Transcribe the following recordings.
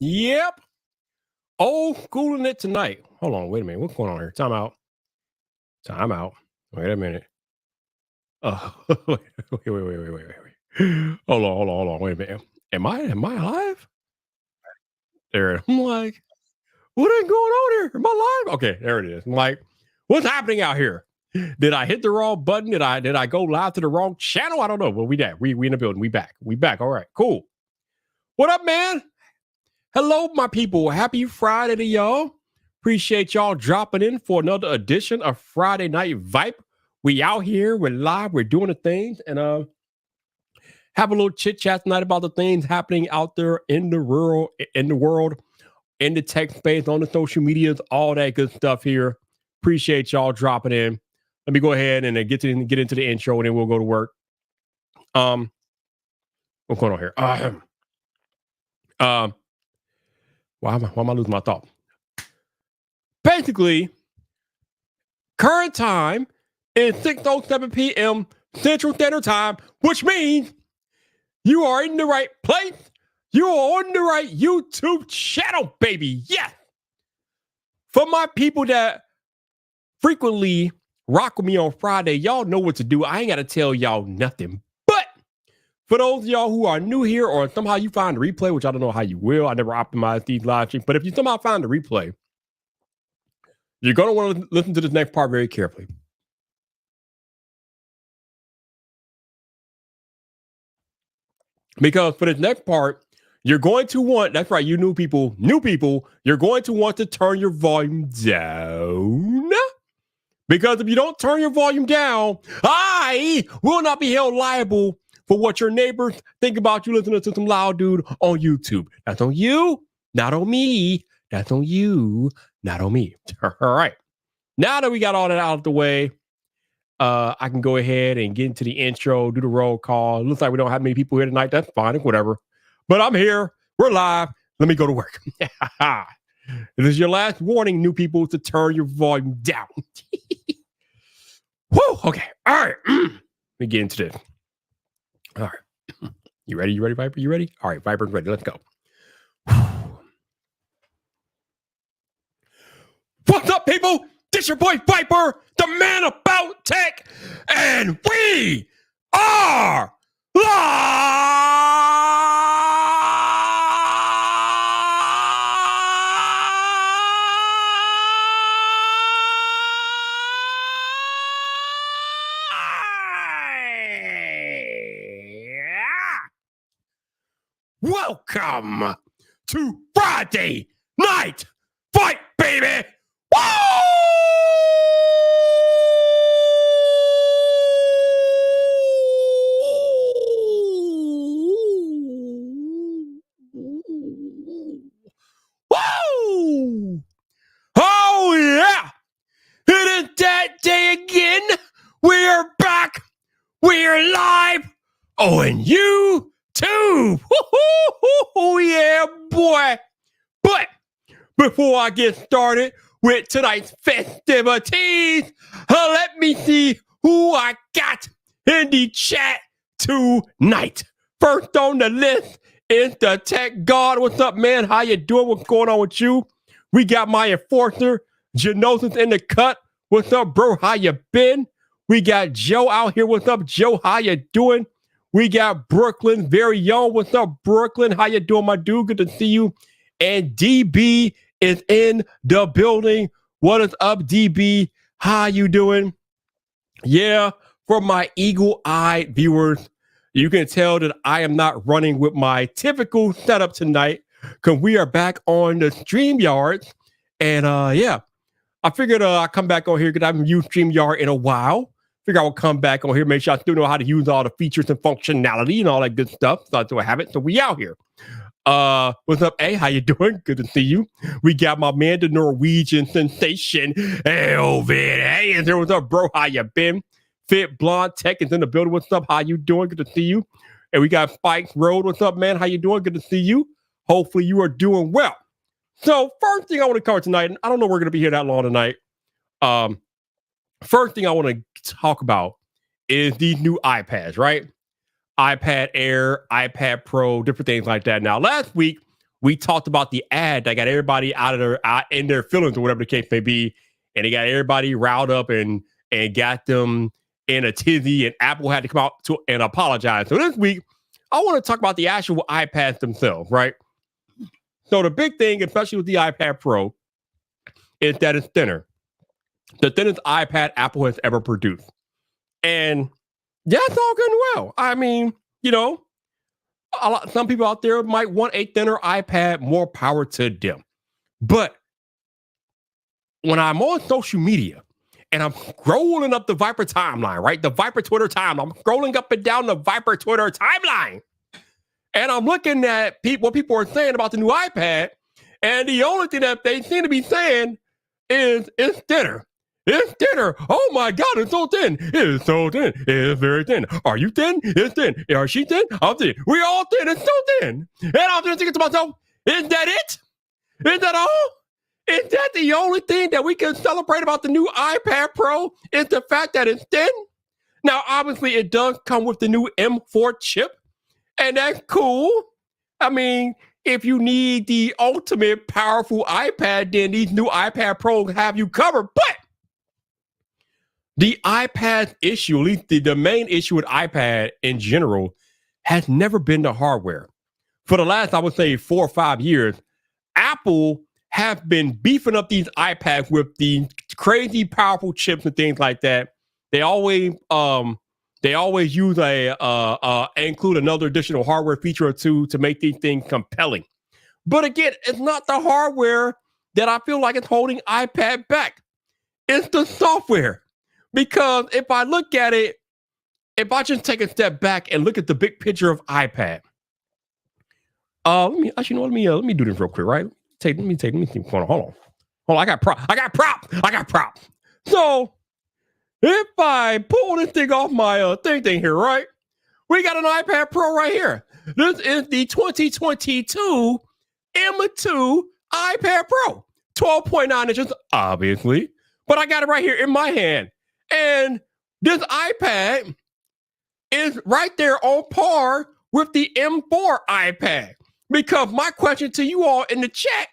Yep. Old schooling it tonight. Hold on. Wait a minute. What's going on here? Time out. Time out. Wait a minute. Oh, wait. Hold on. Wait a minute. Am I alive? There. I'm like, what is going on here? Am I live? Okay, there it is. I'm like, what's happening out here? Did I hit the wrong button? Did I go live to the wrong channel? I don't know. But we back. We in the building. We back. We back. All right, cool. What up, man? Hello, my people. Happy Friday to y'all. Appreciate y'all dropping in for another edition of Friday Night Vyp. We out here, we're live, we're doing the things, and have a little chit chat tonight about the things happening out there in the world, in the tech space, on the social medias, all that good stuff here. Appreciate y'all dropping in. Let me go ahead and get into the intro, and then we'll go to work. What's going on here? Why am I losing my thought? Basically, current time is 6:07 p.m. Central Standard Time, which means you are in the right place. You are on the right YouTube channel, baby. Yes. For my people that frequently rock with me on Friday, y'all know what to do. I ain't got to tell y'all nothing. But for those of y'all who are new here or somehow you find the replay, which I don't know how you will. I never optimized these live streams. But if you somehow find the replay, you're going to want to listen to this next part very carefully. Because for this next part, you're going to want, that's right, you new people, you're going to want to turn your volume down. Because if you don't turn your volume down, I will not be held liable for what your neighbors think about you listening to some loud dude on YouTube. That's on you, not on me. That's on you, not on me. All right. Now that we got all that out of the way, I can go ahead and get into the intro, do the roll call. It looks like we don't have many people here tonight. That's fine, whatever. But I'm here. We're live. Let me go to work. This is your last warning, new people, to turn your volume down. Woo! Okay. All right. Let me get into this. All right. You ready? You ready, Vyper? You ready? All right, Vyper's ready. Let's go. What's up, people? This your boy Vyper, the man about tech, and we are live! Welcome to Friday Night Vyp, baby! Woo! Woo! Oh yeah! It is that day again. We're back. We're live on YouTube. Woo-hoo-hoo-hoo, yeah, boy. But before I get started with tonight's festivities, let me see who I got in the chat tonight. First on the list is the Tech God. What's up, man? How you doing? What's going on with you? We got my enforcer, Genosis, in the cut. What's up, bro? How you been? We got Joe out here. What's up, Joe? How you doing? We got Brooklyn, very young. What's up, Brooklyn? How you doing, my dude? Good to see you. And DB is in the building. What is up, DB? How you doing? Yeah, for my eagle-eyed viewers, you can tell that I am not running with my typical setup tonight because we are back on the StreamYards. And yeah, I figured I'd come back on here because I haven't used StreamYard in a while. Figure I would come back on here, make sure I still know how to use all the features and functionality and all that good stuff. So I have it. So we out here. What's up, A? How you doing? Good to see you. We got my man, the Norwegian sensation, Elvin. Hey, and there. What's up, bro? How you been? Fit Blonde Tech is in the building. What's up? How you doing? Good to see you. And we got Spikes Road. What's up, man? How you doing? Good to see you. Hopefully you are doing well. So first thing I want to cover tonight, and I don't know we're going to be here that long tonight. First thing I want to talk about is these new iPads, right? iPad Air, iPad Pro, different things like that. Now, last week, we talked about the ad that got everybody out in their feelings or whatever the case may be, and it got everybody riled up and got them in a tizzy, and Apple had to come out and apologize. So this week, I want to talk about the actual iPads themselves, right? So the big thing, especially with the iPad Pro, is that it's thinner. The thinnest iPad Apple has ever produced. And that's all good and well. I mean, some people out there might want a thinner iPad, more power to them. But when I'm on social media and I'm scrolling up the Vyyyper timeline, right? The Vyyyper Twitter timeline, I'm scrolling up and down the Vyyyper Twitter timeline. And I'm looking at what people are saying about the new iPad. And the only thing that they seem to be saying is it's thinner. It's thinner. Oh my God, it's so thin. It's so thin. It's very thin. Are you thin? It's thin. Are she thin? I'm thin. We're all thin. It's so thin. And I'm just thinking to myself, is that it? Is that all? Is that the only thing that we can celebrate about the new iPad Pro is the fact that it's thin? Now, obviously, it does come with the new M4 chip, and that's cool. I mean, if you need the ultimate powerful iPad, then these new iPad Pros have you covered. But the iPad issue, at least the main issue with iPad in general, has never been the hardware. For the last, I would say, 4 or 5 years, Apple have been beefing up these iPads with the crazy powerful chips and things like that. They always use include another additional hardware feature or two to make these things compelling. But again, it's not the hardware that I feel like is holding iPad back. It's the software. Because if I look at it, if I just take a step back and look at the big picture of iPad, let me do this real quick, right? Let me see. Hold on. I got prop. So if I pull this thing off my thing here, right? We got an iPad Pro right here. This is the 2022 M2 iPad Pro, 12.9 inches, obviously, but I got it right here in my hand. And this iPad is right there on par with the M4 iPad. Because my question to you all in the chat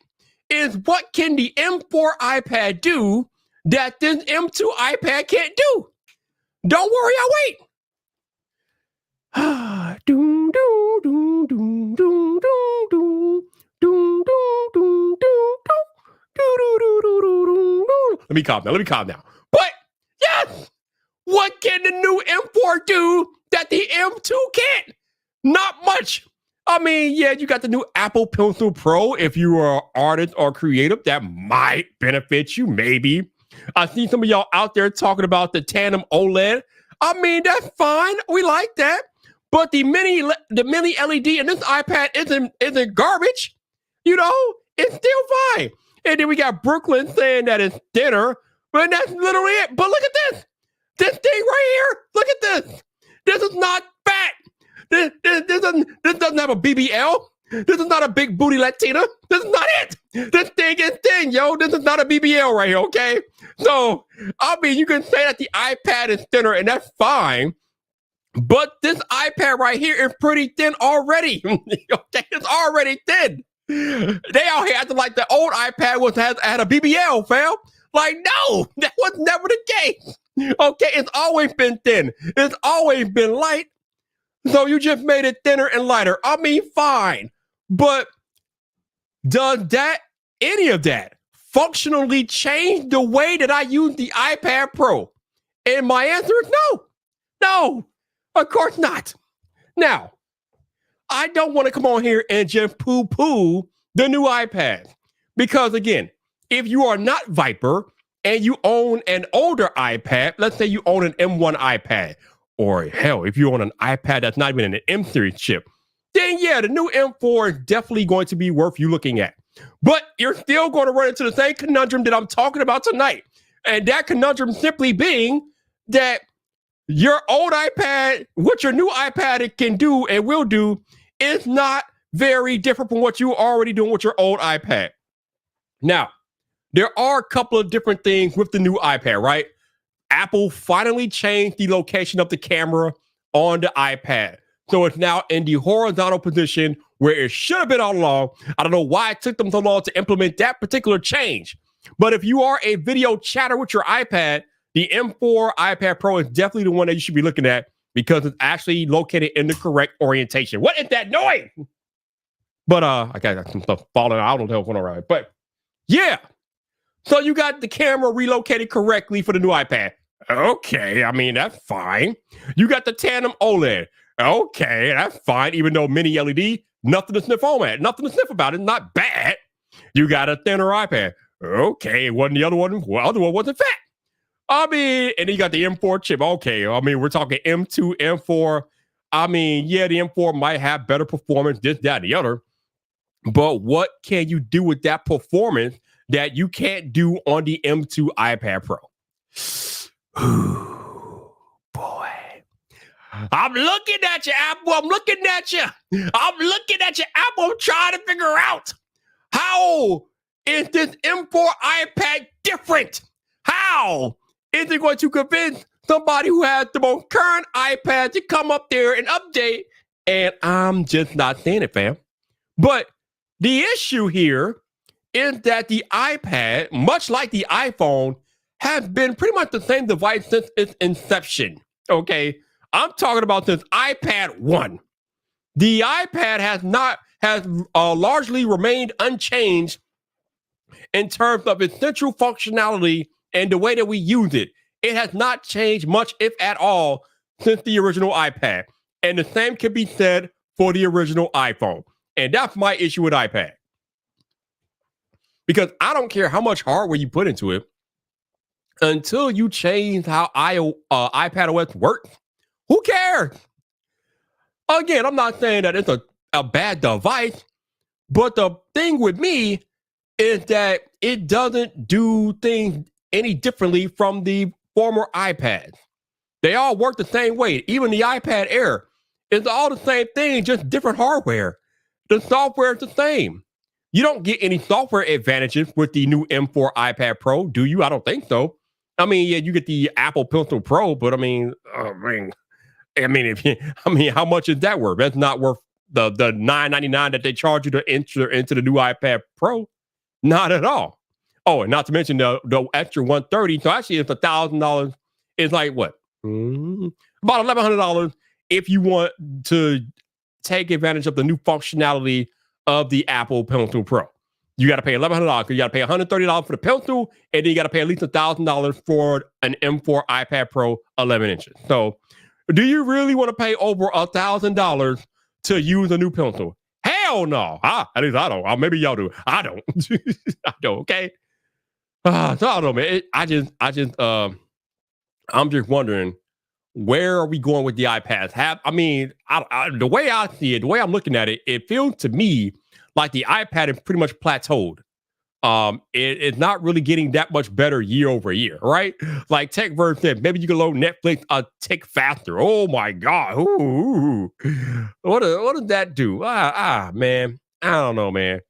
is, what can the M4 iPad do that this M2 iPad can't do? Don't worry, I'll wait. Let me calm down. But yes, what can the new M4 do that the M2 can't? Not much. I mean, yeah, you got the new Apple Pencil Pro. If you are an artist or creative, that might benefit you, maybe. I see some of y'all out there talking about the tandem OLED. I mean, that's fine. We like that. But the mini LED in this iPad isn't garbage. It's still fine. And then we got Brooklyn saying that it's thinner, but that's literally it. But look at this. This thing right here. Look at this. This is not fat. This doesn't have a BBL. This is not a big booty Latina. This is not it. This thing is thin, yo. This is not a BBL right here, okay? So, I mean, you can say that the iPad is thinner, and that's fine. But this iPad right here is pretty thin already. Okay, it's already thin. They out here acting like the old iPad had a BBL, fam. Like, no, that was never the case. Okay, it's always been thin. It's always been light. So you just made it thinner and lighter. I mean, fine. But does any of that functionally change the way that I use the iPad Pro? And my answer is no. No, of course not. Now, I don't want to come on here and just poo-poo the new iPad. Because again, if you are not Vyyyper and you own an older iPad, let's say you own an M1 iPad, or hell, if you own an iPad that's not even an M series chip, then yeah, the new M4 is definitely going to be worth you looking at. But you're still going to run into the same conundrum that I'm talking about tonight. And that conundrum simply being that your old iPad, what your new iPad can do and will do, is not very different from what you were already doing with your old iPad. Now, there are a couple of different things with the new iPad, right? Apple finally changed the location of the camera on the iPad. So it's now in the horizontal position where it should have been all along. I don't know why it took them so long to implement that particular change. But if you are a video chatter with your iPad, the M4 iPad Pro is definitely the one that you should be looking at because it's actually located in the correct orientation. What is that noise? But I got some stuff falling out. I don't know what's going on. But yeah. So you got the camera relocated correctly for the new iPad. Okay, I mean, that's fine. You got the tandem OLED. Okay, that's fine. Even though mini LED, nothing to sniff on at. Nothing to sniff about. It's not bad. You got a thinner iPad. Okay, it wasn't the other one. Well, the other one wasn't fat. I mean, and then you got the M4 chip. Okay, I mean, we're talking M2, M4. I mean, yeah, the M4 might have better performance, this, that, and the other. But what can you do with that performance that you can't do on the M2 iPad Pro? Ooh, boy. I'm looking at you, Apple. I'm looking at you. Apple. I'm trying to figure out how is this M4 iPad different? How is it going to convince somebody who has the most current iPad to come up there and update? And I'm just not saying it, fam. But the issue here is that the iPad, much like the iPhone, has been pretty much the same device since its inception. Okay, I'm talking about this iPad 1. The iPad has largely remained unchanged in terms of its central functionality and the way that we use it. It has not changed much, if at all, since the original iPad. And the same can be said for the original iPhone. And that's my issue with iPad. Because I don't care how much hardware you put into it, until you change how iPadOS works, who cares? Again, I'm not saying that it's a bad device, but the thing with me is that it doesn't do things any differently from the former iPads. They all work the same way. Even the iPad Air, it's all the same thing, just different hardware. The software is the same. You don't get any software advantages with the new M4 iPad Pro, do you? I don't think so. I mean, yeah, you get the Apple Pencil Pro, but I mean, how much is that worth? That's not worth the $9.99 that they charge you to enter into the new iPad Pro. Not at all. Oh, and not to mention the extra $130. So actually, it's $1,000. It's like what? About $1,100 if you want to take advantage of the new functionality of the Apple Pencil Pro. You got to pay $1,100. You got to pay $130 for the pencil, and then you got to pay at least $1,000 for an M4 iPad Pro 11 inches. So, do you really want to pay over $1,000 to use a new pencil? Hell no. At least I don't. Maybe y'all do. I don't. I don't. Okay. So I don't know, man. I'm just wondering, where are we going with the iPads? The way I see it, the way I'm looking at it, it feels to me like the iPad is pretty much plateaued. It's not really getting that much better year over year, right? Like TechVerse said, maybe you can load Netflix a tick faster. Oh my God. Ooh. What does that do? Man. I don't know, man.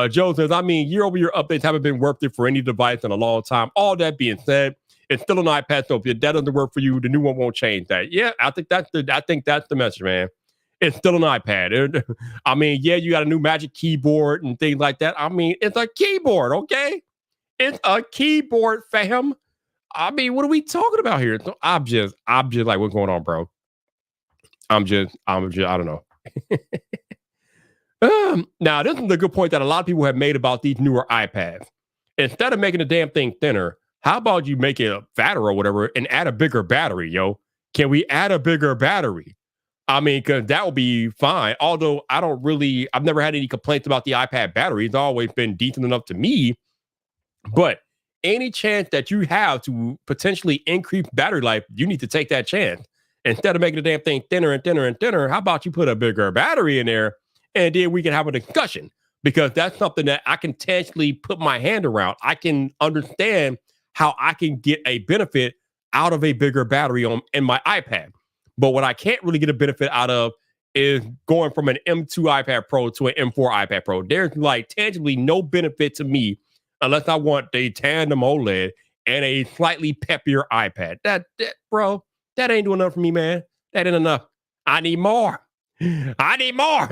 Joe says, year over year updates haven't been worth it for any device in a long time. All that being said, it's still an iPad, so if that doesn't work for you, the new one won't change that. Yeah, I think that's the message, man. It's still an iPad. Yeah, you got a new Magic Keyboard and things like that. It's a keyboard, okay? It's a keyboard, fam. What are we talking about here? I'm just like, what's going on, bro? I don't know. Now, this is a good point that a lot of people have made about these newer iPads. Instead of making the damn thing thinner, how about you make it fatter or whatever and add a bigger battery, yo? Can we add a bigger battery? Because that would be fine. Although I've never had any complaints about the iPad battery. It's always been decent enough to me. But any chance that you have to potentially increase battery life, you need to take that chance. Instead of making the damn thing thinner and thinner and thinner, how about you put a bigger battery in there and then we can have a discussion? Because that's something that I can tangibly put my hand around. I can understand how I can get a benefit out of a bigger battery in my iPad. But what I can't really get a benefit out of is going from an M2 iPad Pro to an M4 iPad Pro. There's like tangibly no benefit to me unless I want the tandem OLED and a slightly peppier iPad. Bro, that ain't doing enough for me, man. That ain't enough. I need more. I need more.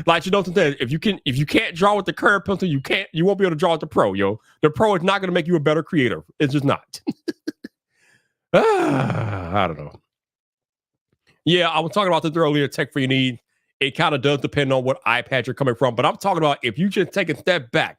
Like you know something. If you can't draw with the curved pencil, you won't be able to draw with the pro, yo. The pro is not gonna make you a better creator. It's just not. I don't know. Yeah, I was talking about this earlier, tech for your need. It kind of does depend on what iPad you're coming from, but I'm talking about if you just take a step back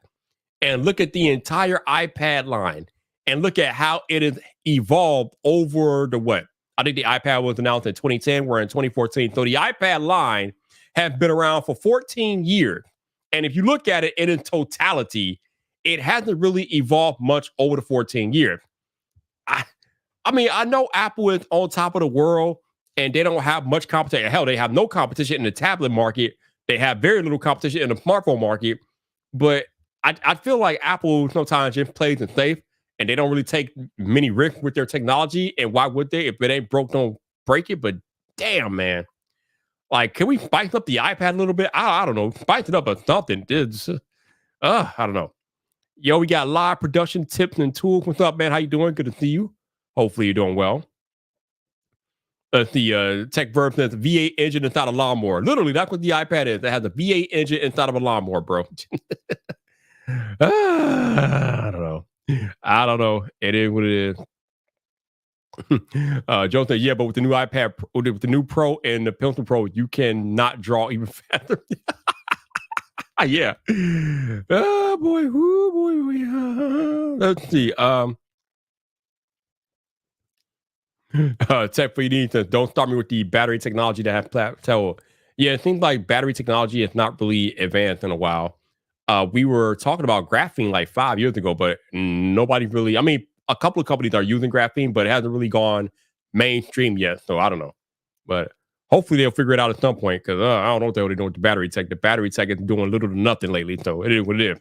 and look at the entire iPad line and look at how it has evolved over the what? I think the iPad was announced in 2010. We're in 2014. So the iPad line has been around for 14 years. And if you look at it in its totality, it hasn't really evolved much over the 14 years. I mean, I know Apple is on top of the world and they don't have much competition. Hell, they have no competition in the tablet market. They have very little competition in the smartphone market. But I feel like Apple sometimes just plays it safe and they don't really take many risks with their technology. And why would they? If it ain't broke, don't break it. But damn, man. Like, can we spice up the iPad a little bit? I don't know. Spice it up or something. I don't know. Yo, we got live production tips and tools. What's up, man? How you doing? Good to see you. Hopefully you're doing well. The tech verb says V8 engine inside a lawnmower. Literally, that's what the iPad is. It has a V8 engine inside of a lawnmower, bro. I don't know. I don't know. It is what it is. Joe said, yeah, but with the new iPad, with the new Pro and the Pencil Pro, you cannot draw even faster. Yeah. Oh, boy. Ooh, boy. Let's see. Tech for you need to don't start me with the battery technology that have plateaued. Yeah, it seems like battery technology is not really advanced in a while. We were talking about graphene like 5 years ago, but nobody really. I mean, a couple of companies are using graphene, but it hasn't really gone mainstream yet. So I don't know, but hopefully they'll figure it out at some point because I don't know what they're doing with the battery tech. The battery tech is doing little to nothing lately, so it is what it is.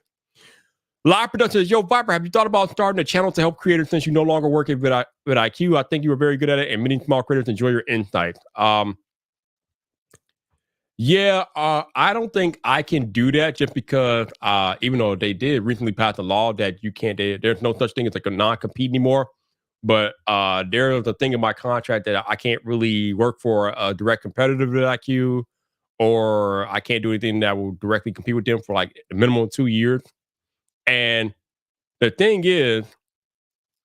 Live production is, yo, Vyyyper, have you thought about starting a channel to help creators since you no longer work with IQ? I think you were very good at it, and many small creators enjoy your insights. I don't think I can do that just because even though they did recently pass a law that you can't, there's no such thing as like a non-compete anymore. But there is a thing in my contract that I can't really work for a direct competitor with IQ, or I can't do anything that will directly compete with them for like a minimum of 2 years. And the thing is,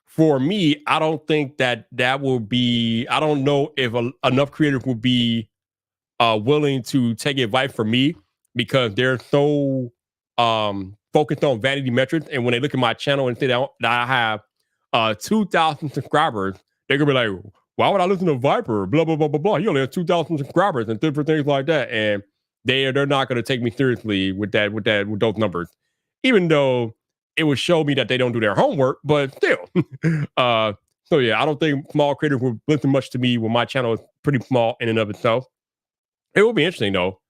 for me, I don't think that will be. I don't know if enough creators will be willing to take advice from me because they're so focused on vanity metrics. And when they look at my channel and say that I have 2,000 subscribers, they're gonna be like, "Why would I listen to Vyyyper? Blah blah blah blah blah. He only has 2,000 subscribers and different things like that." And they're not gonna take me seriously with those numbers, even though it would show me that they don't do their homework. But still, so yeah, I don't think small creators will listen much to me when my channel is pretty small in and of itself. It will be interesting though.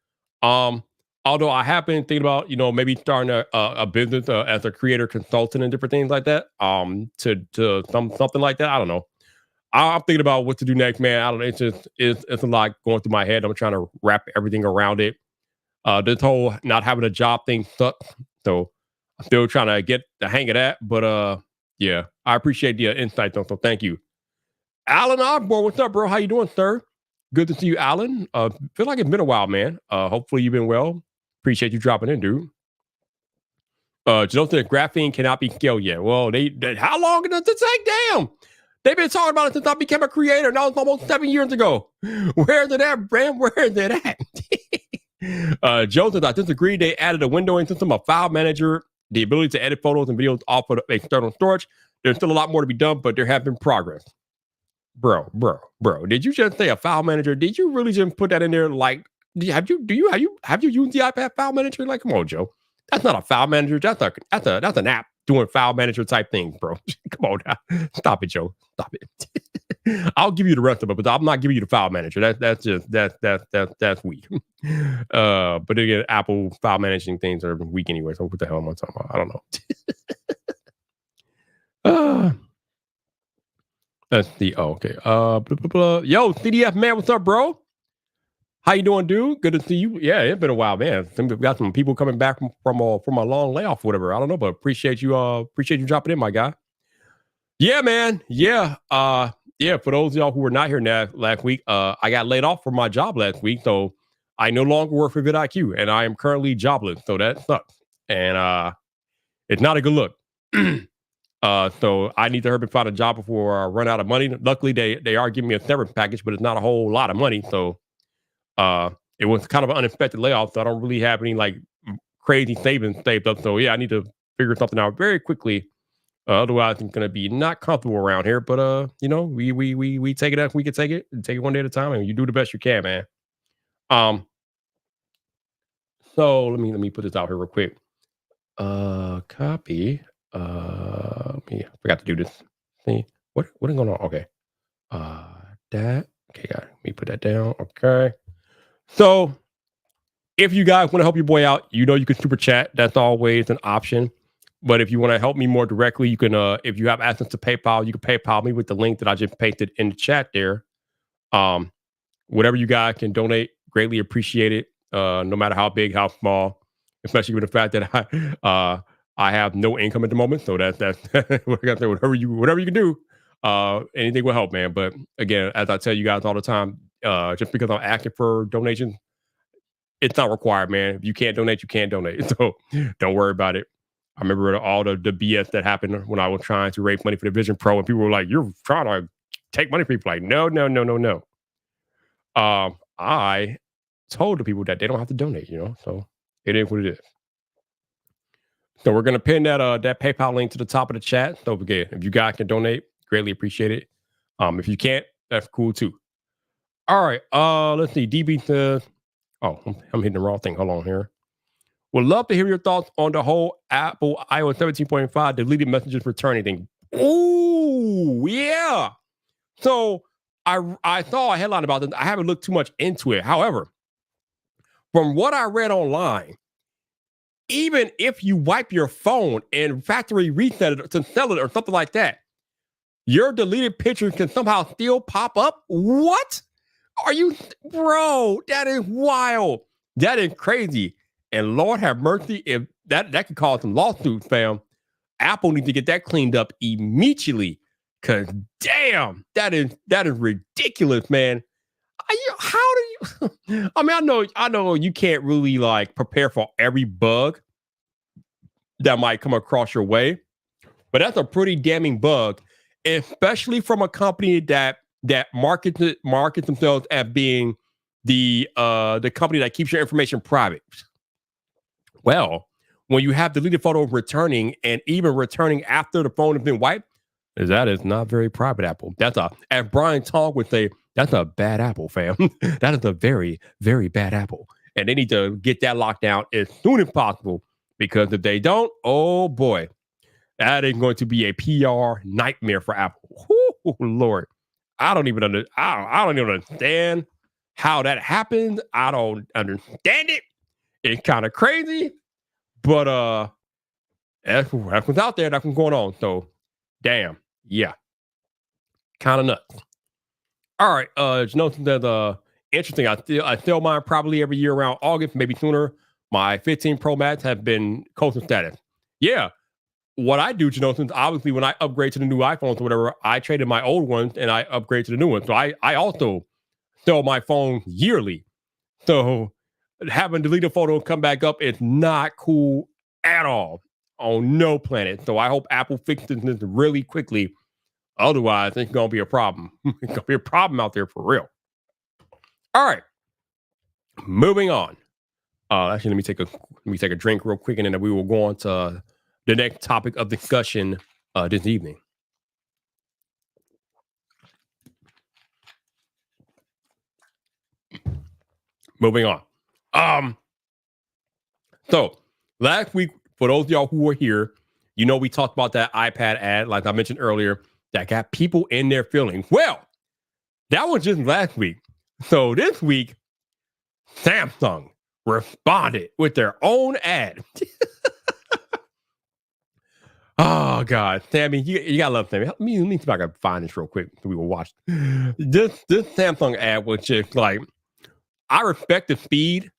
Although I have been thinking about, maybe starting a business as a creator consultant and different things like that. To something like that. I don't know. I'm thinking about what to do next, man. I don't know. It's a lot going through my head. I'm trying to wrap everything around it. This whole not having a job thing sucks. So I'm still trying to get the hang of that. But yeah, I appreciate the insight though. So thank you. Alan Osborne, what's up, bro? How you doing, sir? Good to see you, Alan. Feel like it's been a while, man. Hopefully you've been well. Appreciate you dropping in, dude. Janelle said graphene cannot be scaled yet. Well, how long does it take? Damn. They've been talking about it since I became a creator. Now it's almost 7 years ago. Where's it at, Brand? Where is it at? Joe says, I disagree. They added a windowing system, a file manager, the ability to edit photos and videos off of external storage. There's still a lot more to be done, but there have been progress. Bro, did you just say a file manager? Did you really just put that in there? Like, have you used the iPad file manager? Like, come on, Joe. That's not a file manager. That's an app doing file manager type things, bro. Come on now. Stop it, Joe. Stop it. I'll give you the rest of it, but I'm not giving you the file manager. That's weak. But again, Apple file managing things are weak anyway. So what the hell am I talking about? I don't know. Let's see. Oh, okay. Blah, blah, blah. Yo, CDF man, what's up, bro? How you doing, dude? Good to see you. Yeah, it's been a while, man. We've got some people coming back from a long layoff, or whatever. I don't know, but appreciate you dropping in, my guy. Yeah, man. Yeah. Yeah. For those of y'all who were not here last week, I got laid off from my job last week, so I no longer work for vidIQ, and I am currently jobless, so that sucks. And it's not a good look. So I need to hurry and find a job before I run out of money. Luckily, they are giving me a severance package, but it's not a whole lot of money. So it was kind of an unexpected layoff, so I don't really have any like crazy savings saved up. So yeah, I need to figure something out very quickly. Otherwise, I'm gonna be not comfortable around here. But we take it up. We can take it one day at a time, and you do the best you can, man. Um, so let me put this out here real quick. Copy. I forgot to do this. See what is going on? Okay. That. Okay, got it. Let me put that down. Okay. So if you guys want to help your boy out, you can super chat. That's always an option. But if you want to help me more directly, you can. If you have access to PayPal, you can PayPal me with the link that I just pasted in the chat there. Whatever you guys can donate, greatly appreciate it. No matter how big, how small, especially with the fact that I have no income at the moment. So that's what I got to say. Whatever you can do, anything will help, man. But again, as I tell you guys all the time, just because I'm asking for donations, it's not required, man. If you can't donate, you can't donate. So don't worry about it. I remember all the BS that happened when I was trying to raise money for the Vision Pro, and people were like, "You're trying to take money from people." Like, no. I told the people that they don't have to donate, so it is what it is. So we're gonna pin that PayPal link to the top of the chat. So again, if you guys can donate, greatly appreciate it. If you can't, that's cool too. All right. Let's see. DB says, "Oh, I'm hitting the wrong thing. Hold on here. Would love to hear your thoughts on the whole Apple iOS 17.5 deleted messages returning thing." Ooh, yeah. So I saw a headline about this. I haven't looked too much into it. However, from what I read online, even if you wipe your phone and factory reset it to sell it or something like that, your deleted picture can somehow still pop up. What? Are you, bro? That is wild. That is crazy. And Lord have mercy, if that could cause some lawsuits, fam. Apple needs to get that cleaned up immediately. Cause damn, that is ridiculous, man. How do you? I mean, I know you can't really like prepare for every bug that might come across your way, but that's a pretty damning bug, especially from a company that markets themselves as being the company that keeps your information private. Well, when you have deleted photos returning and even returning after the phone has been wiped, that is not very private, Apple. As Brian Tong would say, that's a bad apple, fam. That is a very, very bad apple. And they need to get that locked down as soon as possible, because if they don't, oh boy, that is going to be a PR nightmare for Apple. Ooh, Lord. I don't even understand how that happened. I don't understand it. It's kind of crazy, but that's what's out there. That's what's going on. So, damn, yeah, kind of nuts. All right, that's interesting. I sell mine probably every year around August, maybe sooner. My 15 Pro Max have been coastal status. Yeah, what I do, since obviously when I upgrade to the new iPhones or whatever, I traded my old ones and I upgrade to the new ones. So I also sell my phone yearly. So having deleted photo come back up is not cool at all on no planet. So I hope Apple fixes this really quickly. Otherwise, it's gonna be a problem. It's gonna be a problem out there for real. All right, moving on. Actually, let me take a drink real quick, and then we will go on to the next topic of discussion this evening. Moving on. So last week, for those of y'all who were here, we talked about that iPad ad, like I mentioned earlier, that got people in their feelings. Well, that was just last week. So this week, Samsung responded with their own ad. Oh God, Sammy, you gotta love Sammy. Let me see if I can find this real quick so we will watch. This Samsung ad was just like, I respect the speed,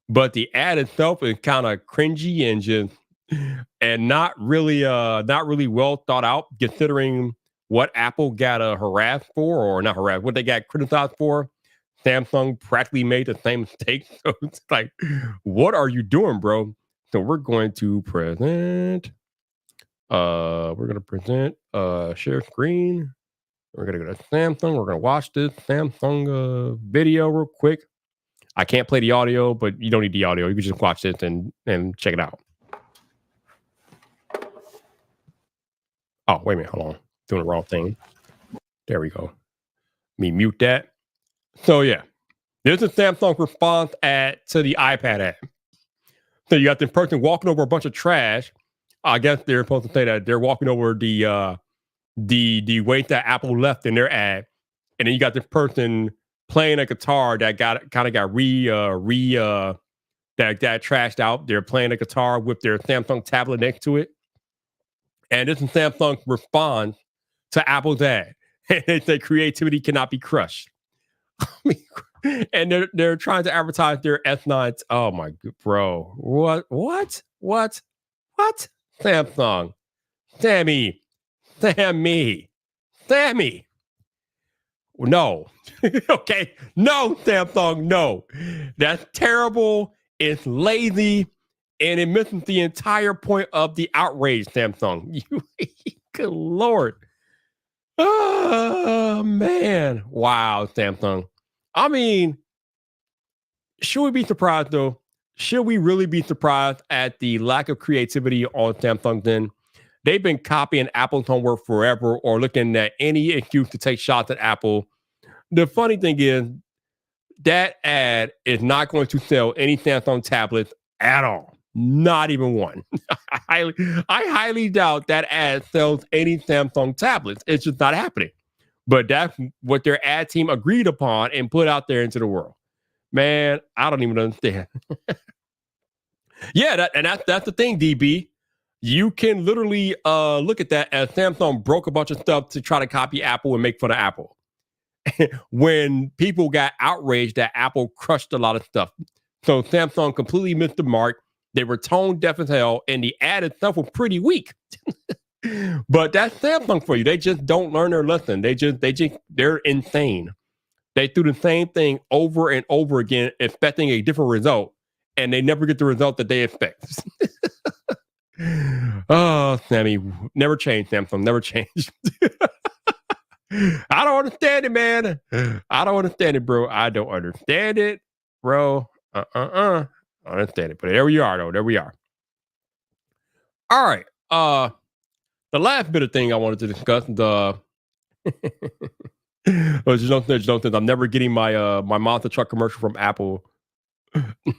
but the ad itself is kind of cringy and not really well thought out, considering what Apple got harassed for, or not harassed, what they got criticized for. Samsung practically made the same mistake. So it's like, what are you doing, bro? So we're going to present. We're gonna present share screen. We're gonna go to Samsung. We're gonna watch this Samsung video real quick. I can't play the audio, but you don't need the audio. You can just watch this and check it out. Oh, wait a minute, hold on. Doing the wrong thing. There we go. Let me mute that. So yeah, there's a Samsung response to the iPad ad. So you got this person walking over a bunch of trash. I guess they're supposed to say that they're walking over the weight that Apple left in their ad, and then you got this person playing a guitar that got that trashed out. They're playing a guitar with their Samsung tablet next to it, and this is Samsung responds to Apple's ad. And they say creativity cannot be crushed. And they're trying to advertise their S9s. Oh my god, bro. What? Samsung. Sammy. No. Okay. No, Samsung, no. That's terrible. It's lazy. And it misses the entire point of the outrage, Samsung. Good Lord. Oh, man. Wow, Samsung. I mean, should we be surprised, though? Should we really be surprised at the lack of creativity on Samsung then? They've been copying Apple's homework forever or looking at any excuse to take shots at Apple. The funny thing is, that ad is not going to sell any Samsung tablets at all. Not even one. I highly doubt that ad sells any Samsung tablets. It's just not happening. But that's what their ad team agreed upon and put out there into the world. Man, I don't even understand. Yeah, that's the thing, DB. You can literally look at that as Samsung broke a bunch of stuff to try to copy Apple and make fun of Apple. When people got outraged that Apple crushed a lot of stuff. So Samsung completely missed the mark. They were tone deaf as hell, and the ad itself was pretty weak. But that's Samsung for you. They just don't learn their lesson. They're insane. They do the same thing over and over again, expecting a different result, and they never get the result that they expect. Oh, Sammy, never change, Samsung. Never change. I don't understand it, man. I don't understand it, bro. I don't understand it, bro. I don't understand it. But there we are, though. There we are. All right. The last bit of thing I wanted to discuss, I'm never getting my my monster truck commercial from Apple.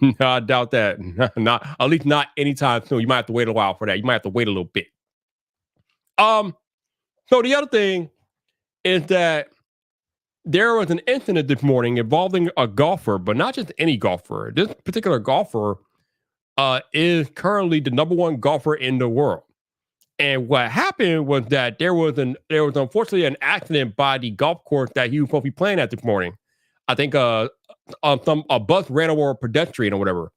No, I doubt that. Not at least not anytime soon. You might have to wait a while for that. You might have to wait a little bit. So the other thing is that there was an incident this morning involving a golfer, but not just any golfer. This particular golfer is currently the number one golfer in the world. And what happened was that there was unfortunately an accident by the golf course that he was supposed to be playing at this morning. I think a bus ran over a pedestrian or whatever.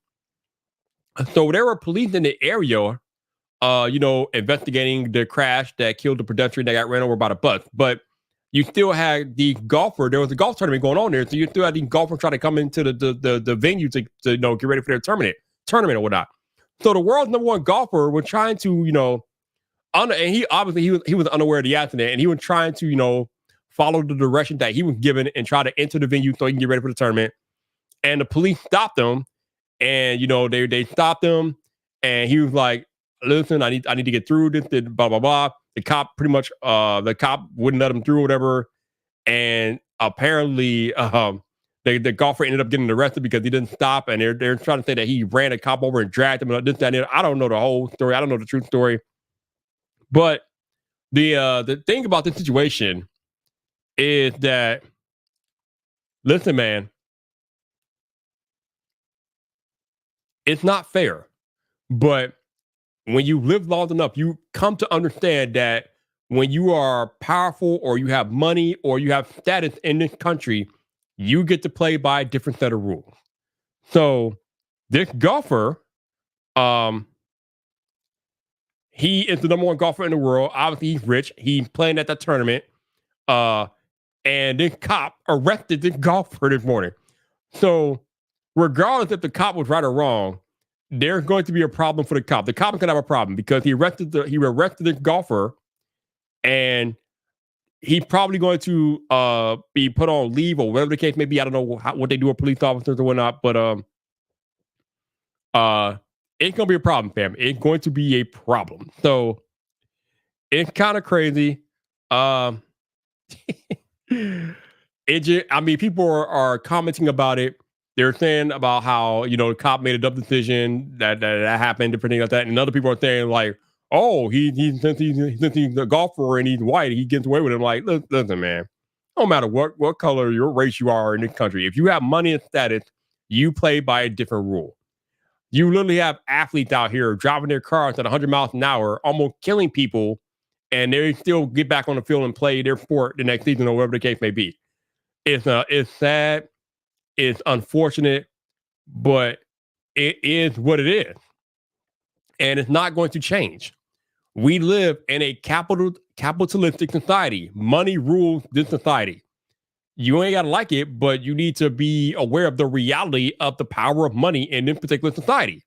So there were police in the area, investigating the crash that killed the pedestrian that got ran over by the bus. But you still had the golfer. There was a golf tournament going on there, so you still had the golfer trying to come into the venue to get ready for their tournament or whatnot. So the world's number one golfer was trying to and he obviously he was unaware of the accident, and he was trying to follow the direction that he was given and try to enter the venue so he can get ready for the tournament. And the police stopped him, and they stopped him, and he was like, "Listen, I need to get through this." Blah blah blah. The cop wouldn't let him through or whatever, and apparently the golfer ended up getting arrested because he didn't stop, and they're trying to say that he ran a cop over and dragged him and this, that, and I don't know the whole story. I don't know the true story. But the thing about this situation is that, listen, man, it's not fair. But when you live long enough, you come to understand that when you are powerful or you have money or you have status in this country, you get to play by a different set of rules. So this golfer, he is the number one golfer in the world. Obviously, he's rich. He's playing at that tournament. And this cop arrested this golfer this morning. So regardless if the cop was right or wrong, there's going to be a problem for the cop. The cop can have a problem because he arrested the golfer, and he's probably going to be put on leave or whatever the case may be. I don't know what they do with police officers or whatnot, but it's gonna be a problem, fam. It's going to be a problem. So it's kind of crazy. Um, people are commenting about it. They're saying about how the cop made a dumb decision that happened, different things like that, and other people are saying like, oh, since he's a golfer and he's white, he gets away with it. I'm like, listen, man, no matter what color, your race you are in this country, if you have money and status, you play by a different rule. You literally have athletes out here driving their cars at 100 miles an hour, almost killing people, and they still get back on the field and play their sport the next season or whatever the case may be. It's sad, it's unfortunate, but it is what it is, and it's not going to change. We live in a capitalistic society. Money rules this society. You ain't got to like it, but you need to be aware of the reality of the power of money in this particular society.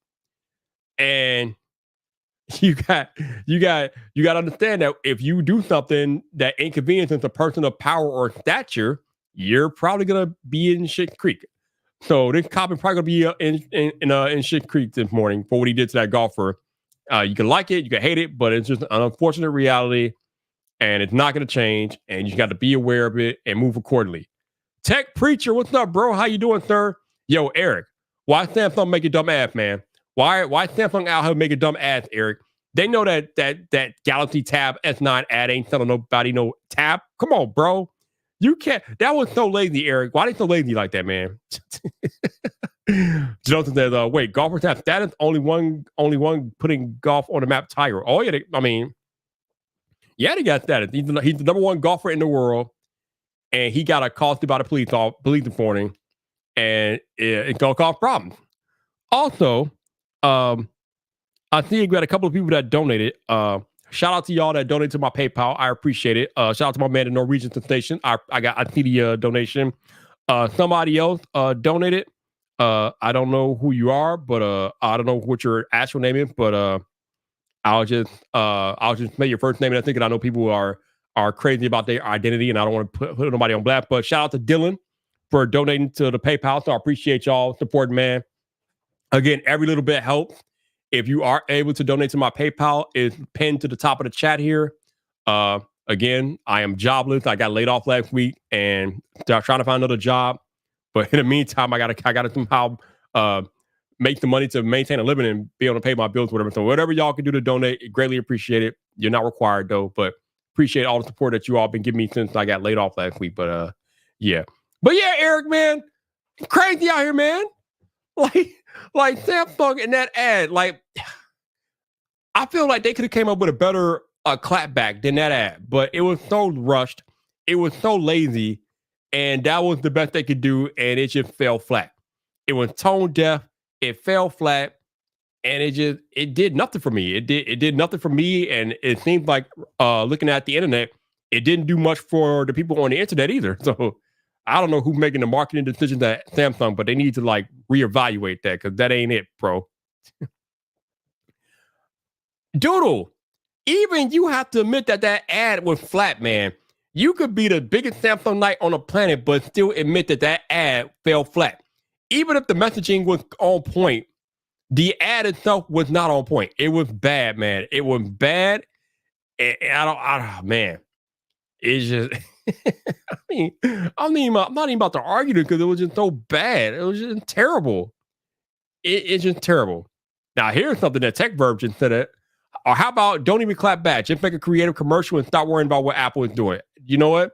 And you got to understand that if you do something that inconveniences a person of power or stature, you're probably gonna be in shit creek. So this cop is probably gonna be in shit creek this morning for what he did to that golfer. You can like it, you can hate it, but it's just an unfortunate reality, and it's not gonna change. And you got to be aware of it and move accordingly. Tech Preacher, what's up, bro? How you doing, sir? Yo, Eric, why Samsung make a dumb ass, man? Why Samsung out here make a dumb ass, Eric? They know that Galaxy Tab S9 ad ain't selling nobody no tab. Come on, bro. You can't. That was so lazy, Eric. Why they so lazy like that, man? Jonathan says, wait, golfers have status? Only one putting golf on the map, Tiger. Oh, yeah, they got status. He's the number one golfer in the world, and he got accosted by the police this morning, and it's going to cause problems. Also, I see you got a couple of people that donated. Shout out to y'all that donated to my PayPal. I appreciate it. Shout out to my man in Norwegian Station. I see the donation. Somebody else donated. I don't know who you are, but I don't know what your actual name is, but I'll just make your first name, and I think I know people are crazy about their identity, and I don't want to put nobody on blast. But shout out to Dylan for donating to the PayPal. So I appreciate y'all supporting, man. Again, every little bit helps. If you are able to donate to my PayPal, it's pinned to the top of the chat here. Again, I am jobless. I got laid off last week and trying to find another job. But in the meantime, I gotta somehow make the money to maintain a living and be able to pay my bills, whatever. So whatever y'all can do to donate, greatly appreciate it. You're not required though, but appreciate all the support that you all been giving me since I got laid off last week. But yeah, Eric, man, crazy out here, man. Like Samsung in that ad, like I feel like they could have came up with a better clapback than that ad, but it was so rushed, it was so lazy, and that was the best they could do, and it just fell flat. It was tone deaf, it fell flat, and it did nothing for me. It did nothing for me, and it seems like looking at the internet, it didn't do much for the people on the internet either. So I don't know who's making the marketing decisions at Samsung, but they need to like reevaluate that because that ain't it, bro. Doodle, even you have to admit that ad was flat, man. You could be the biggest Samsung night on the planet, but still admit that ad fell flat. Even if the messaging was on point, the ad itself was not on point. It was bad, man. It was bad. And man. It's just, I'm not even about to argue it because it was just so bad. It was just terrible. It's just terrible. Now, here's something that Tech Verb just said. Or how about don't even clap back? Just make a creative commercial and stop worrying about what Apple is doing. You know what?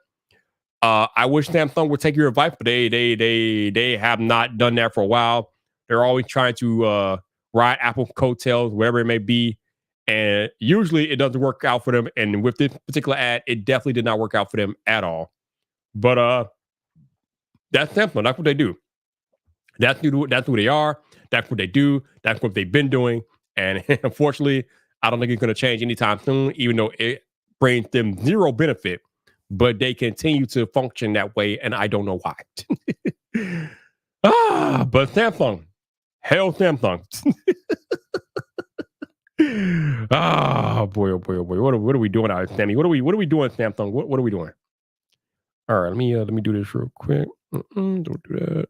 I wish Samsung would take your advice, but they have not done that for a while. They're always trying to ride Apple coattails, whatever it may be. And usually it doesn't work out for them. And with this particular ad, it definitely did not work out for them at all. But that's Samsung. That's what they do. That's who they are. That's what they do. That's what they've been doing. And unfortunately, I don't think it's going to change anytime soon, even though it brings them zero benefit. But they continue to function that way, and I don't know why. But Samsung. Hell Samsung. Oh boy, oh boy, oh boy. What are we doing out, Sammy? What are we doing, Samsung? What are we doing? All right, let me do this real quick. Don't do that.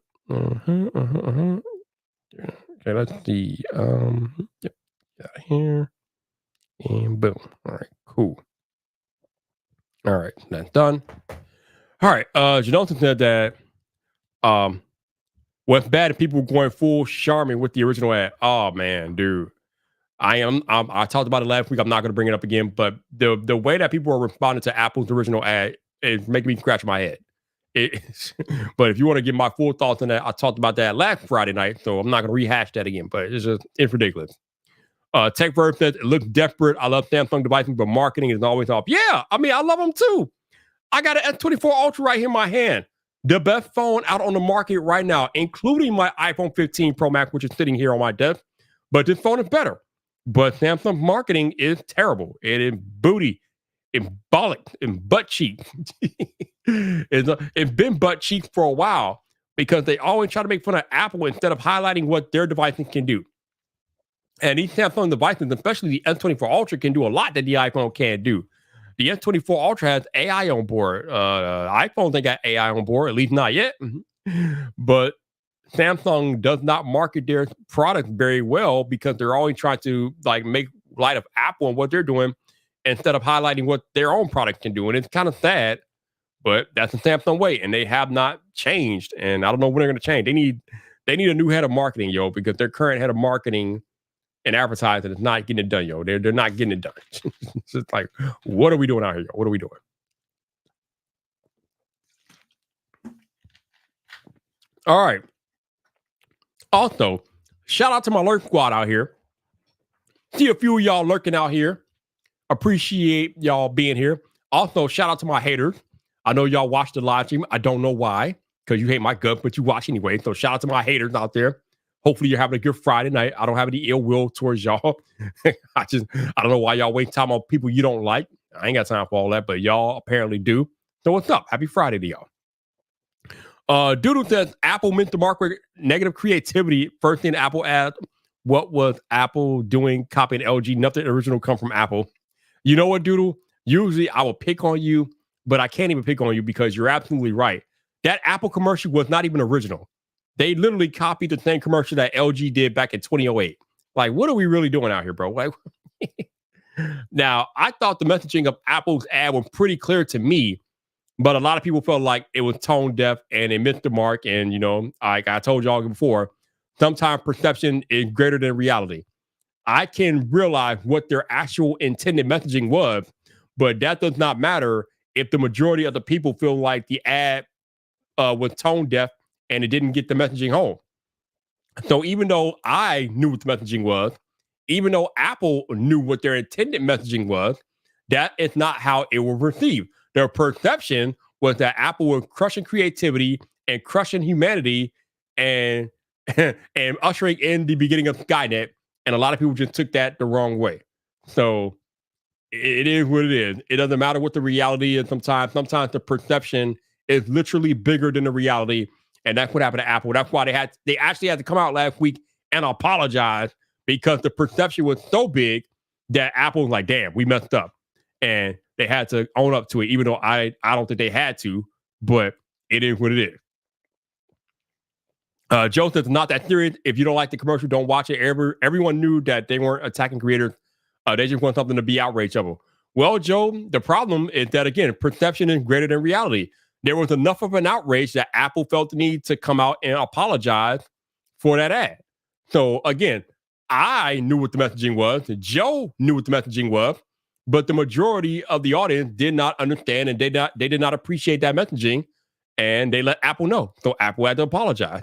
Yeah. Okay, let's see. Yep, got here and boom. All right, cool. All right, that's done. All right, Janelson said that what's bad if people were going full Charmin with the original ad. Oh man, dude. I talked about it last week. I'm not going to bring it up again, but the way that people are responding to Apple's original ad is making me scratch my head. But if you want to get my full thoughts on that, I talked about that last Friday night, so I'm not going to rehash that again. But it's ridiculous. TechVerb says it looks desperate. I love Samsung devices, but marketing is always off. Yeah, I mean I love them too. I got an S24 Ultra right here in my hand. The best phone out on the market right now, including my iPhone 15 Pro Max, which is sitting here on my desk. But this phone is better. But Samsung marketing is terrible. It is booty, embolic, and butt cheek. It's been butt cheek for a while because they always try to make fun of Apple instead of highlighting what their devices can do. And these Samsung devices, especially the S24 Ultra, can do a lot that the iPhone can't do. The S24 Ultra has AI on board. iPhones ain't got AI on board, at least not yet. But Samsung does not market their products very well because they're always trying to like make light of Apple and what they're doing instead of highlighting what their own products can do. And it's kind of sad, but that's the Samsung way, and they have not changed. And I don't know when they're going to change. They need a new head of marketing, yo, because their current head of marketing and advertising is not getting it done, yo. They're not getting it done. It's just like, what are we doing out here, yo? What are we doing? All right. Also, shout out to my lurk squad out here. See a few of y'all lurking out here. Appreciate y'all being here. Also, shout out to my haters. I know y'all watched the live stream. I don't know why, because you hate my guts, but you watch anyway. So shout out to my haters out there. Hopefully you're having a good Friday night. I don't have any ill will towards y'all. I don't know why y'all waste time on people you don't like. I ain't got time for all that, but y'all apparently do. So what's up? Happy Friday to y'all. Doodle says Apple meant to market negative creativity. First thing Apple asked, what was Apple doing copying LG? Nothing original come from Apple. You know what, Doodle? Usually I will pick on you, but I can't even pick on you because you're absolutely right. That Apple commercial was not even original. They literally copied the same commercial that LG did back in 2008. Like, what are we really doing out here, bro? Like, now, I thought the messaging of Apple's ad was pretty clear to me, but a lot of people felt like it was tone deaf and it missed the mark. And, you know, like I told y'all before, sometimes perception is greater than reality. I can realize what their actual intended messaging was, but that does not matter if the majority of the people feel like the ad was tone deaf and it didn't get the messaging home. So even though I knew what the messaging was, even though Apple knew what their intended messaging was, that is not how it was received. Their perception was that Apple was crushing creativity and crushing humanity and and ushering in the beginning of Skynet. And a lot of people just took that the wrong way. So it is what it is. It doesn't matter what the reality is sometimes. Sometimes the perception is literally bigger than the reality. And that's what happened to Apple. That's why they actually had to come out last week and apologize because the perception was so big that Apple was like, damn, we messed up. And they had to own up to it, even though I don't think they had to, but it is what it is. Joe says, not that serious. If you don't like the commercial, don't watch it. Everyone knew that they weren't attacking creators. They just want something to be outraged over. Well, Joe, the problem is that, again, perception is greater than reality. There was enough of an outrage that Apple felt the need to come out and apologize for that ad. So, again, I knew what the messaging was. Joe knew what the messaging was. But the majority of the audience did not understand and they did not appreciate that messaging. And they let Apple know. So Apple had to apologize.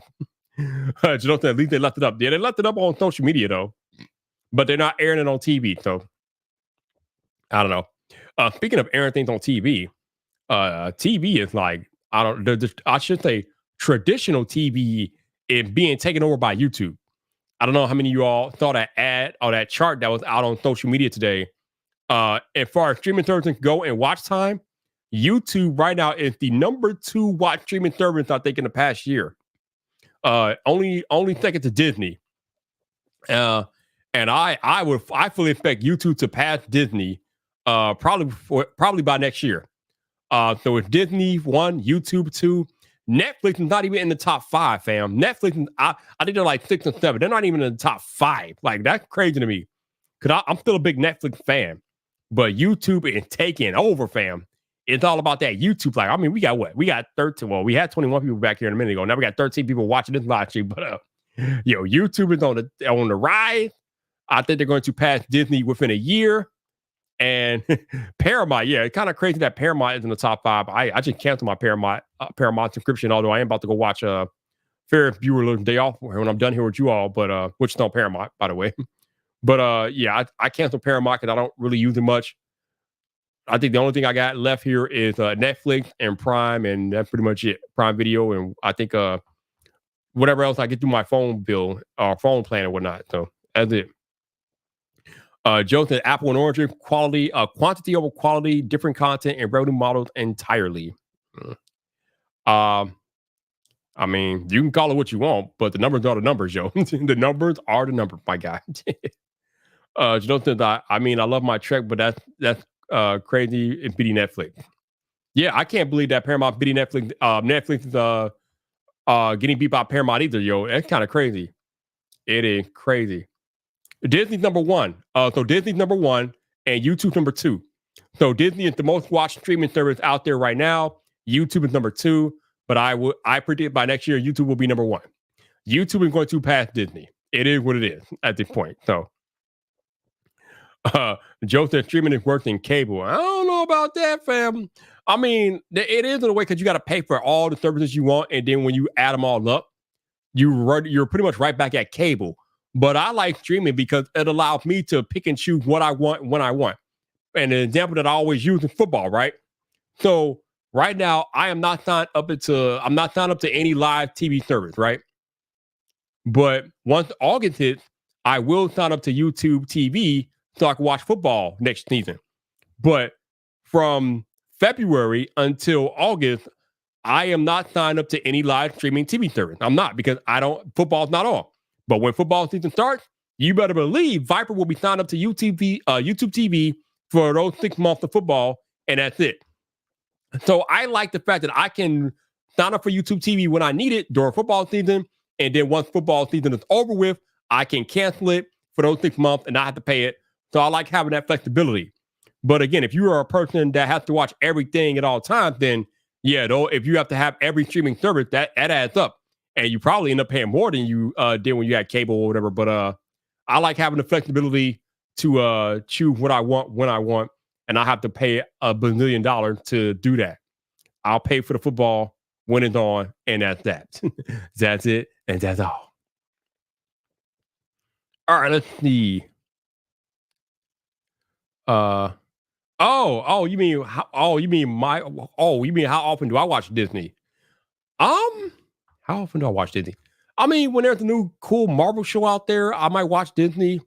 At least they left it up. Yeah, they left it up on social media, though. But they're not airing it on TV. So I don't know. Speaking of airing things on TV, TV is like, I should say traditional TV is being taken over by YouTube. I don't know how many of you all saw that ad or that chart that was out on social media today. As far as streaming services go and watch time, YouTube right now is the number 2 watch streaming service, I think, in the past year. Only second to Disney. And I fully expect YouTube to pass Disney probably by next year. So it's Disney 1, YouTube 2. Netflix is not even in the top 5, fam. Netflix, I think they're like 6 and 7. They're not even in the top 5. Like, that's crazy to me. Because I'm still a big Netflix fan. But YouTube is taking over, fam. It's all about that YouTube. Like, I mean, we got what? We got 13. Well, we had 21 people back here a minute ago. Now we got 13 people watching this live stream. But YouTube is on the rise. I think they're going to pass Disney within a year. And Paramount, yeah, it's kind of crazy that Paramount is in the top 5. I just canceled my Paramount subscription, although I am about to go watch Ferris Bueller's Day Off when I'm done here with you all, but which is on Paramount, by the way. But yeah, I canceled Paramount because I don't really use it much. I think the only thing I got left here is Netflix and Prime, and that's pretty much it. Prime Video, and I think whatever else I get through my phone bill or phone plan or whatnot. So that's it. Joe said Apple and Orange quality, quantity over quality, different content and revenue models entirely. I mean, you can call it what you want, but the numbers are the numbers, Joe. The numbers are the numbers, my guy. Joe said, I mean, I love my Trek, but that's crazy and beating Netflix. Yeah, I can't believe that Paramount beating Netflix. Netflix is getting beat by Paramount either, yo. That's kind of crazy. It is crazy. Disney's number 1. So Disney's number 1 and YouTube number 2. So Disney is the most watched streaming service out there right now. YouTube is number 2, but I predict by next year YouTube will be number 1. YouTube is going to pass Disney. It is what it is at this point. So Joe said streaming is worse than cable. I don't know about that, fam. I mean, it is in a way because you got to pay for all the services you want, and then when you add them all up, you're pretty much right back at cable. But I like streaming because it allows me to pick and choose what I want when I want. And an example that I always use is football, right? So right now, I'm not signed up to any live TV service, right? But once August hits, I will sign up to YouTube TV so I can watch football next season. But from February until August, I am not signed up to any live streaming TV service. I'm not, because football's not on. But when football season starts, you better believe Vyyyper will be signed up to YouTube TV for those 6 months of football, and that's it. So I like the fact that I can sign up for YouTube TV when I need it during football season, and then once football season is over with, I can cancel it for those 6 months and not have to pay it. So I like having that flexibility. But again, if you are a person that has to watch everything at all times, then yeah, though, if you have to have every streaming service, that adds up. And you probably end up paying more than you did when you had cable or whatever. But I like having the flexibility to choose what I want when I want, and I have to pay $1 billion to do that. I'll pay for the football when it's on, and that's that. That's it, and that's all. All right, let's see. You mean how often do I watch Disney? How often do I watch Disney? I mean, when there's a new cool Marvel show out there, I might watch Disney,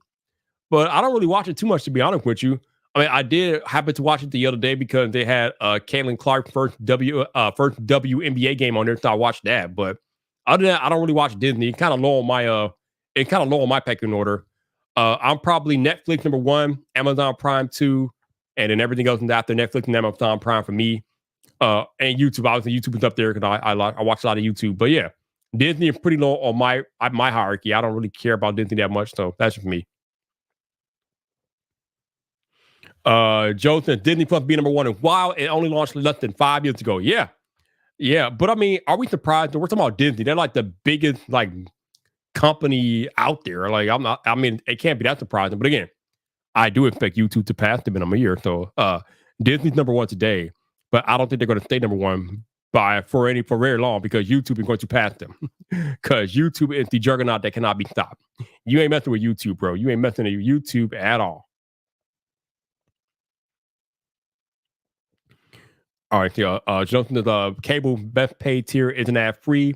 but I don't really watch it too much, to be honest with you. I mean, I did happen to watch it the other day because they had Caitlin Clark's first WNBA game on there, so I watched that. But other than that, I don't really watch Disney. It kind of low on my pecking order. I'm probably Netflix number 1, Amazon Prime 2, and then everything else is after Netflix and Amazon Prime for me. And YouTube, obviously YouTube is up there because I watch a lot of YouTube. But yeah, Disney is pretty low on my hierarchy. I don't really care about Disney that much, so that's just me. Joe says Disney Plus be number 1 in while it only launched less than 5 years ago. Yeah. But I mean, are we surprised? We're talking about Disney. They're like the biggest company out there. It can't be that surprising. But again, I do expect YouTube to pass them in a year. So Disney's number 1 today. But I don't think they're going to stay number 1 for very long, because YouTube is going to pass them. Because YouTube is the juggernaut that cannot be stopped. You ain't messing with YouTube, bro. You ain't messing with YouTube at all. All right, jumping to the cable best paid tier isn't ad free,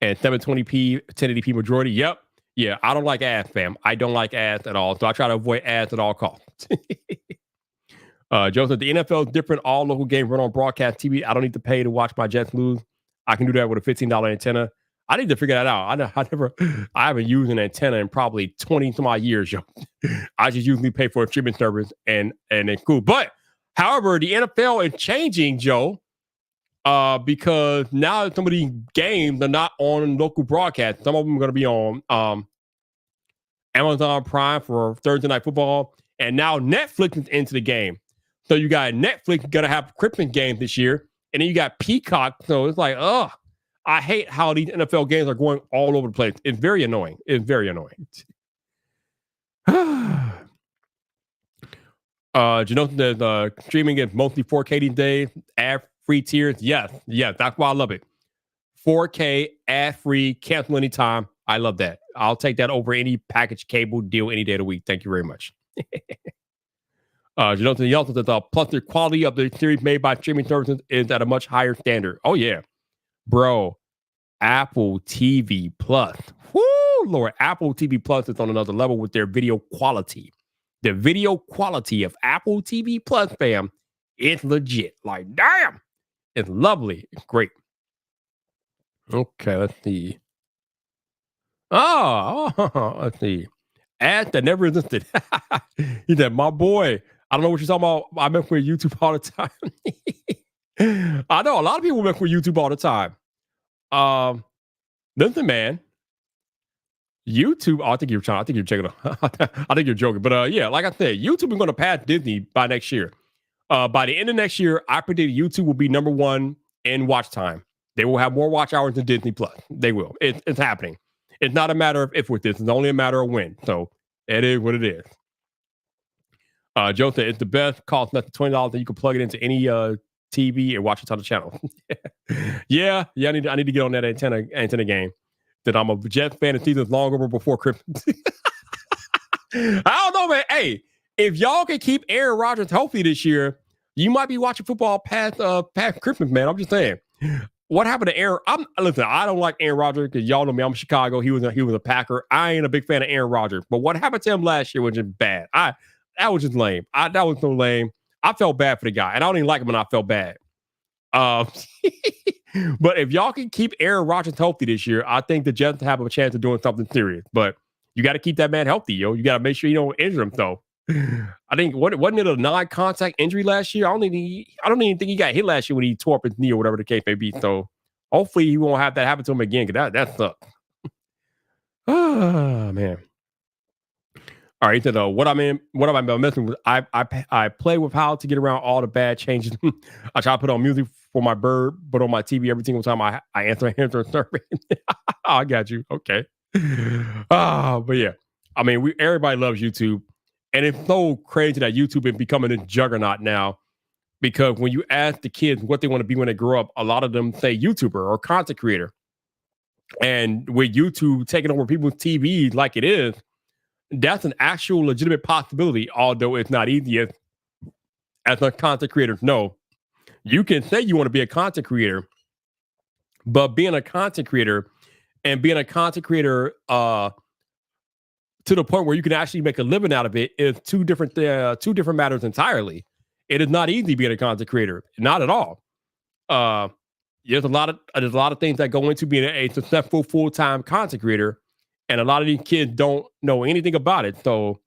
and 720p, 1080p majority. Yep. Yeah, I don't like ads, fam. I don't like ads at all. So I try to avoid ads at all costs. Joe said the NFL is different. All local games run on broadcast TV. I don't need to pay to watch my Jets lose. I can do that with a $15 antenna. I need to figure that out. I haven't used an antenna in probably 20 some odd years, yo. I just usually pay for a streaming service and it's cool. But however, the NFL is changing, Joe, because now some of these games are not on local broadcast. Some of them are going to be on Amazon Prime for Thursday Night Football, and now Netflix is into the game. So you got Netflix going to have Christmas games this year, and then you got Peacock. So it's like, I hate how these NFL games are going all over the place. It's very annoying. It's very annoying. Do you know that streaming is mostly 4K these days? Ad-free tiers? Yes, that's why I love it. 4K, ad-free, cancel anytime. I love that. I'll take that over any package cable deal any day of the week. Thank you very much. You know, the also that plus the quality of the series made by streaming services is at a much higher standard. Oh yeah, bro. Apple TV Plus. Whoo, Lord. Apple TV Plus is on another level with their video quality. The video quality of Apple TV Plus, fam, it's legit. Like, damn. It's lovely. It's great. Okay, let's see. Let's see. Ads that never existed. He said, my boy, I don't know what you're talking about. I meant for YouTube all the time. I know a lot of people meant for YouTube all the time. Listen, man. YouTube. I think you're checking. I think you're joking. But yeah, like I said, YouTube is going to pass Disney by next year. By the end of next year, I predict YouTube will be number one in watch time. They will have more watch hours than Disney Plus. They will. It's happening. It's not a matter of if with this. It's only a matter of when. So it is what it is. Joe said it's the best. Costs less than $20, and you can plug it into any TV and watch a ton of channels. yeah. I need to get on that antenna game. That I'm a Jets fan and season's long over before Christmas. I don't know, man. Hey, if y'all can keep Aaron Rodgers healthy this year, you might be watching football past Christmas, man. I'm just saying. What happened to Aaron? Listen, I don't like Aaron Rodgers because y'all know me. I'm Chicago. He was a Packer. I ain't a big fan of Aaron Rodgers. But what happened to him last year was just bad. That was just lame. That was so lame. I felt bad for the guy, and I don't even like him, and I felt bad. But if y'all can keep Aaron Rodgers healthy this year, I think the Jets have a chance of doing something serious. But you got to keep that man healthy, yo. You got to make sure you don't injure himself. I think wasn't it a non-contact injury last year? I don't even think he got hit last year when he tore up his knee or whatever the case may be. So hopefully he won't have that happen to him again, because that sucks. Oh man. All right, he said, what am I messing with? I play with how to get around all the bad changes. I try to put on music for my bird, but on my TV every single time I answer a survey. I got you. Okay. But yeah. I mean, everybody loves YouTube. And it's so crazy that YouTube is becoming a juggernaut now, because when you ask the kids what they want to be when they grow up, a lot of them say YouTuber or content creator. And with YouTube taking over people's TVs like it is, that's an actual legitimate possibility, although it's not easy as a content creator. No, you can say you want to be a content creator, but being a content creator to the point where you can actually make a living out of it is two different matters entirely. It is not easy being a content creator, not at all. There's a lot of things that go into being a successful full-time content creator, and a lot of these kids don't know anything about it. So,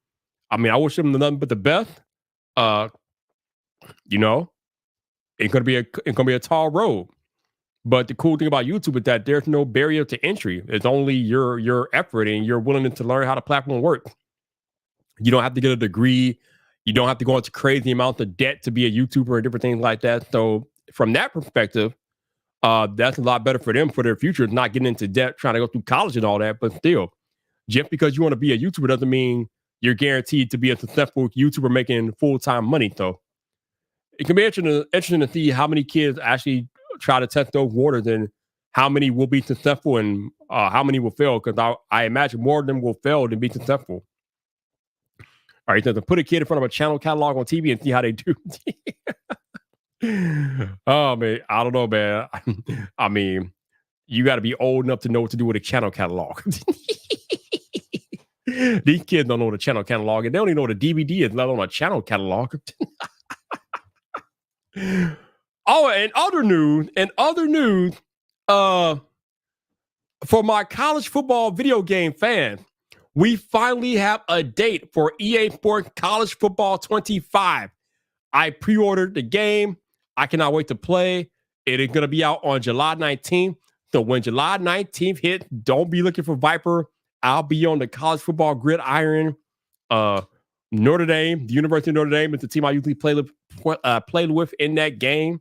I mean, I wish them nothing but the best. You know, it's gonna be a tall road. But the cool thing about YouTube is that there's no barrier to entry. It's only your effort and your willingness to learn how the platform works. You don't have to get a degree. You don't have to go into crazy amounts of debt to be a YouTuber and different things like that. So from that perspective, that's a lot better for them for their future, not getting into debt, trying to go through college and all that. But still, just because you want to be a YouTuber doesn't mean you're guaranteed to be a successful YouTuber making full-time money. So it can be interesting to see how many kids actually try to test those waters and how many will be successful and how many will fail, because I imagine more of them will fail than be successful. All right, so to put a kid in front of a channel catalog on TV and see how they do. Oh man, I don't know, man. I mean, you got to be old enough to know what to do with a channel catalog. These kids don't know what a channel catalog, and they don't even know what a DVD is, let alone a channel catalog. Oh, and other news, for my college football video game fans, we finally have a date for EA Sports College Football 25. I pre-ordered the game. I cannot wait to play. It is going to be out on July 19th. So when July 19th hits, don't be looking for Vyyyper. I'll be on the college football gridiron. Notre Dame, the University of Notre Dame is the team I usually play with in that game.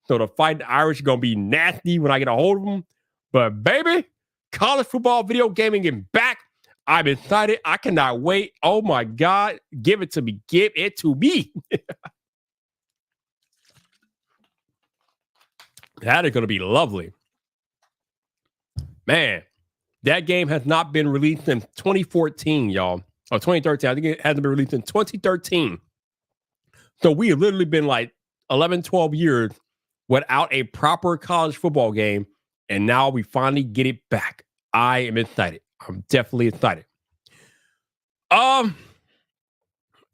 So the fight the Irish is going to be nasty when I get a hold of them. But baby, college football video gaming is back. I'm excited. I cannot wait. Oh my God. Give it to me. Give it to me. That is going to be lovely. Man, that game has not been released in 2014, y'all. Or 2013. I think it hasn't been released in 2013. So we have literally been like 11, 12 years without a proper college football game. And now we finally get it back. I am excited. I'm definitely excited. All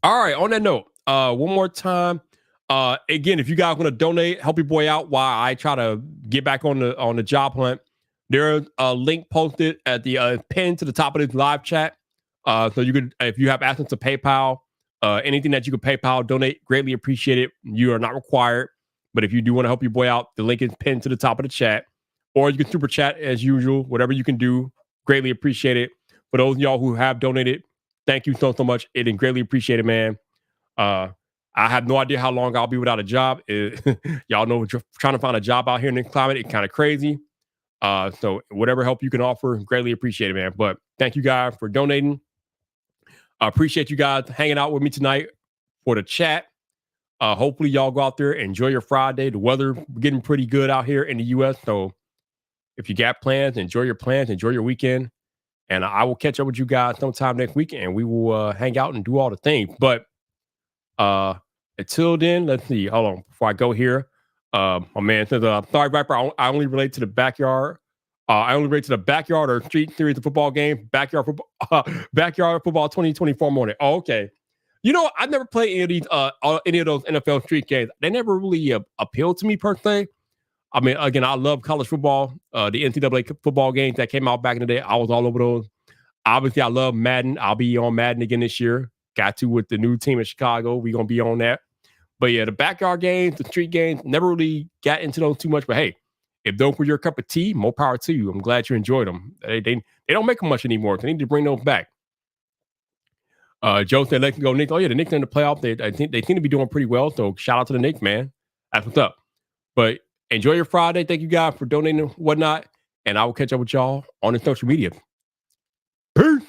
right. On that note, one more time. Again, if you guys want to donate, help your boy out while I try to get back on the job hunt, there's a link posted at the pin to the top of this live chat. So you could, if you have access to PayPal, anything that you could PayPal donate, greatly appreciate it. You are not required, but if you do want to help your boy out, the link is pinned to the top of the chat, or you can super chat as usual. Whatever you can do, greatly appreciate it. For those of y'all who have donated, thank you so much. It is greatly appreciated, man. I have no idea how long I'll be without a job. Y'all know trying to find a job out here in this climate, it's kind of crazy. So whatever help you can offer, greatly appreciate it, man. But thank you guys for donating. I appreciate you guys hanging out with me tonight for the chat. Hopefully y'all go out there, enjoy your Friday. The weather getting pretty good out here in the U.S. So if you got plans, enjoy your weekend. And I will catch up with you guys sometime next week, and we will hang out and do all the things. But until then, let's see. Hold on. Before I go here, my man says, sorry, Vyyyper, I only relate to the backyard. I only relate to the backyard or street series of football game. Backyard football 2024 morning. Oh, okay. You know, I never played any of those NFL street games. They never really appealed to me per se. I mean, again, I love college football. The NCAA football games that came out back in the day, I was all over those. Obviously, I love Madden. I'll be on Madden again this year. Got to with the new team in Chicago. We're going to be on that. But yeah, the backyard games, the street games, never really got into those too much. But hey, if those were your cup of tea, more power to you. I'm glad you enjoyed them. They don't make them much anymore. They need to bring those back. Joe said, let's go Knicks. Oh yeah, the Knicks in the playoffs. I think they seem to be doing pretty well. So shout out to the Knicks, man. That's what's up. But enjoy your Friday. Thank you guys for donating and whatnot. And I will catch up with y'all on the social media. Peace.